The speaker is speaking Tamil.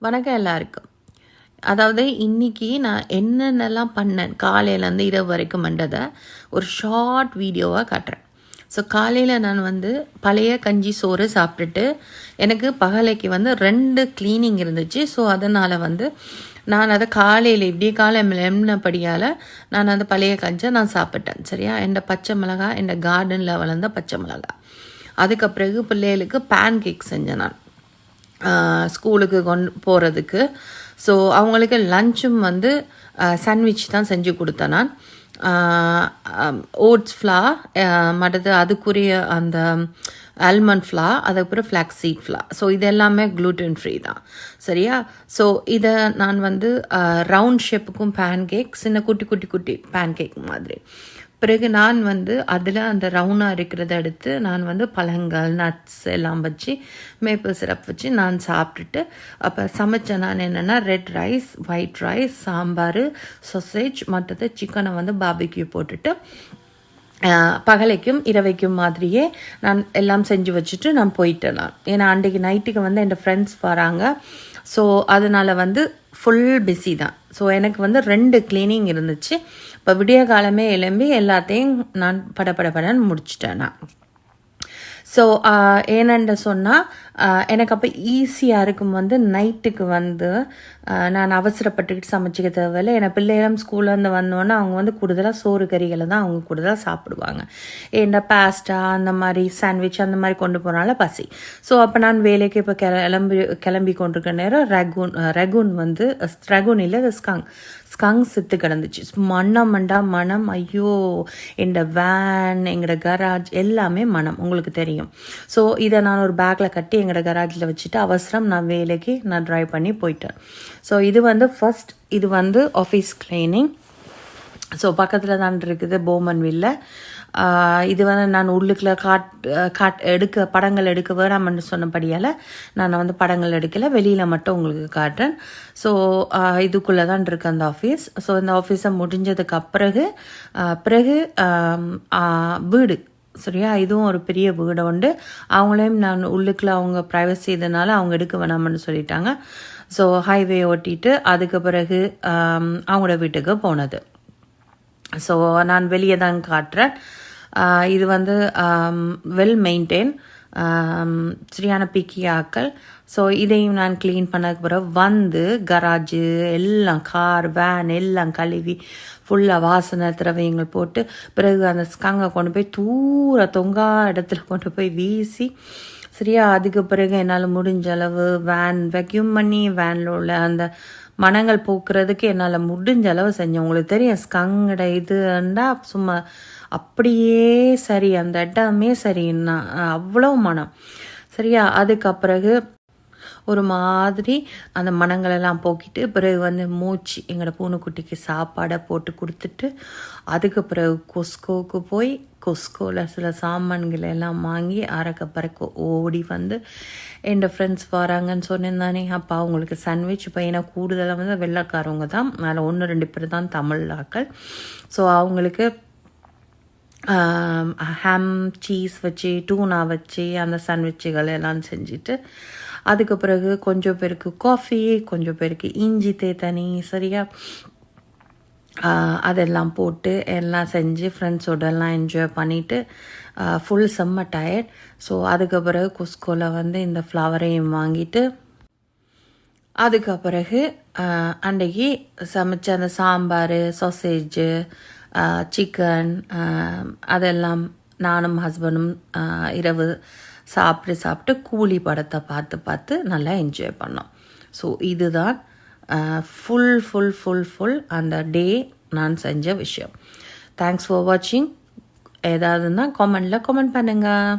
வணக்கம் எல்லாருக்கும். அதாவது இன்னைக்கு நான் என்னென்னலாம் பண்ணேன் காலையிலேருந்து இரவு வரைக்கும் பண்ணுறதை ஒரு ஷார்ட் வீடியோவாக காட்டுறேன். ஸோ காலையில் நான் பழைய கஞ்சி சோறு சாப்பிட்டுட்டு எனக்கு பகலைக்கு 2 க்ளீனிங் இருந்துச்சு. ஸோ அதனால் நான் அதை காலையில் இப்படியே எம்னபடியால் நான் அந்த பழைய கஞ்சை நான் சாப்பிட்டேன். சரியா, என் பச்சை மிளகாய், என் கார்டனில் வளர்ந்த பச்சை மிளகாய். அதுக்கு பிறகு பிள்ளைகளுக்கு பேன் கேக் செஞ்சேன் நான் ஸ்கூலுக்கு கொண்டு போகிறதுக்கு. ஸோ அவங்களுக்கு லஞ்சும் சாண்ட்விச் தான் செஞ்சு கொடுத்தேன் நான். ஓட்ஸ் ஃப்ளா மற்றது அதுக்குரிய அந்த ஆல்மண்ட் ஃப்ளா, அதுக்கப்புறம் ஃப்ளாக்ஸ் சீட் ஃப்ளா. ஸோ இது எல்லாமே க்ளூட்டன் ஃப்ரீ தான். சரியா, ஸோ இதை நான் ரவுண்ட் ஷேப்புக்கும் பேன் கேக், சின்ன குட்டி குட்டி குட்டி பேன் கேக் மாதிரி. பிறகு நான் அதில் அந்த ரவுண்டாக இருக்கிறத எடுத்து நான் பழங்கள் நட்ஸ் எல்லாம் வச்சு மேப்பிள் சிரப் வச்சு நான் சாப்பிட்டுட்டு அப்போ சமைச்சேன். நான் என்னென்னா red rice, white rice, sambar, sausage, மற்றது சிக்கனை பார்பிக்யூ போட்டுட்டு பகலைக்கும் இரவைக்கும் மாதிரியே நான் எல்லாம் செஞ்சு வச்சுட்டு நான் போயிட்டேன். நான் ஏன்னா அன்றைக்கு நைட்டுக்கு என் ஃப்ரெண்ட்ஸ் வராங்க. ஸோ அதனால் ஃபுல் பிஸி தான். ஸோ எனக்கு 2 க்ளீனிங் இருந்துச்சு. இப்போ விடிய காலமே எழும்பி எல்லாத்தையும் நான் படன்னு முடிச்சிட்டேன் நான். ஸோ ஏனென்று சொன்னால் எனக்கு அப்போ ஈஸியாக இருக்கும். நைட்டுக்கு நான் அவசரப்பட்டுக்கிட்டு சமைச்சிக்க தேவையில்லை. ஏன்னா பிள்ளைகளும் ஸ்கூல்லேருந்து வந்தோன்னே அவங்க கூடுதலாக சோறு கறிகளை தான் அவங்க கூடுதலாக சாப்பிடுவாங்க. ஏன்னா பாஸ்டா அந்த மாதிரி சாண்ட்விச் அந்த மாதிரி கொண்டு போனால பசி. ஸோ அப்போ நான் வேலைக்கு இப்போ கிளம்பி கொண்டிருக்க நேரம் ரகுன் இல்லை ஸ்கங் செத்து கிடந்துச்சு. மனம் ஐயோ, எங்களோட வேன், எங்களோட கராஜ் எல்லாமே மனம் உங்களுக்கு தெரியும். ஸோ இதை நான் ஒரு பேக்கில் கட்டி எங்களோட கராஜில் வச்சுட்டு அவசரம் நான் வேலைக்கு நான் ட்ரைவ் பண்ணி போயிட்டேன். ஸோ இது ஃபர்ஸ்ட் இது ஆஃபீஸ் கிளீனிங். ஸோ பக்கத்தில் தான் இருக்குது போமன்வில்ல. இது நான் உள்ளுக்குள்ள படங்கள் எடுக்க வேணாம்னு சொன்னபடியால் நான் படங்கள் எடுக்கலை, வெளியில் மட்டும் உங்களுக்கு காட்டுறேன். ஸோ இதுக்குள்ளே தான் இருக்கு அந்த ஆஃபீஸ். ஸோ இந்த ஆஃபீஸை முடிஞ்சதுக்கு பிறகு வீடு. சரியா, இதுவும் ஒரு பெரிய வீடு உண்டு. அவங்களையும் நான் உள்ளுக்குள்ள அவங்க ப்ரைவசி இதனால அவங்க எடுக்க வேணாம்னு சொல்லிட்டாங்க. ஸோ ஹைவே ஓட்டிட்டு அதுக்கு பிறகு அவங்களோட வீட்டுக்கு போனது. ஸோ நான் வெளியே தான் காட்டுறேன். இது வெல் மெயின்டைன், சரியான பிக்கியாக்கள். ஸோ இதையும் நான் க்ளீன் பண்ணதுக்கு பிறகு கராஜு எல்லாம் கார் வேன் எல்லாம் கழுவி ஃபுல்லாக வாசனை திரவியங்கள் போட்டு பிறகு அந்த ஸ்கங்கை கொண்டு போய் தொங்கா இடத்துல கொண்டு போய் வீசி, சரியா, அதுக்கு பிறகு என்னால் முடிஞ்ச அளவு வேன் வெக்யூம் பண்ணி வேனில் உள்ள அந்த மனங்கள் போக்குறதுக்கு என்னால் முடிஞ்ச அளவு செஞ்சேன். உங்களுக்கு தெரியும் ஸ்கங்கட இதுண்டா சும்மா அப்படியே சரி, அந்த இடமே சரின்னா அவ்வளோ மனம். சரியா, அதுக்கு பிறகு ஒரு மாதிரி அந்த மனங்களெல்லாம் போக்கிட்டு பிறகு மூச்சு எங்களோட பூனைக்குட்டிக்கு சாப்பாடை போட்டு கொடுத்துட்டு அதுக்கு பிறகு கொஸ்கோவுக்கு போய் கொஸ்கோவில் சில சாமான்களை எல்லாம் வாங்கி பறக்க ஓடி என் ஃப்ரெண்ட்ஸ் வராங்கன்னு சொன்னேன். அப்போ அவங்களுக்கு சாண்ட்விச். இப்போ ஏன்னா கூடுதலாக வெள்ளைக்காரவங்க தான், அதில் 1-2 பேர் தான் தமிழ் ஆக்கள். ஸோ அவங்களுக்கு ஹாம் சீஸ் வச்சு டூனா வச்சு அந்த சாண்ட்விச்சுகள் எல்லாம் செஞ்சுட்டு அதுக்கு பிறகு கொஞ்சம் பேருக்கு காஃபி, கொஞ்சம் பேருக்கு இஞ்சி தனி, சரியா, அதெல்லாம் போட்டு எல்லாம் செஞ்சு ஃப்ரெண்ட்ஸோடெல்லாம் என்ஜாய் பண்ணிவிட்டு ஃபுல் செம்ம டயர்ட். ஸோ அதுக்கு பிறகு குஸ்கோவில் இந்த ஃப்ளவரையும் வாங்கிட்டு அதுக்கு பிறகு அன்றைக்கி சமைச்ச அந்த சாம்பார், சாசேஜு, சிக்கன் அதெல்லாம் நானும் ஹஸ்பண்டும் இரவு சாப்பிட்டு கூலி படத்தை பார்த்து நல்லா என்ஜாய் பண்ணோம். ஸோ இதுதான் ஃபுல் அந்த டே நான் செஞ்ச விஷயம். தேங்க்ஸ் ஃபார் வாட்சிங். ஏதாவதுன்னா கமெண்ட் பண்ணுங்கள்.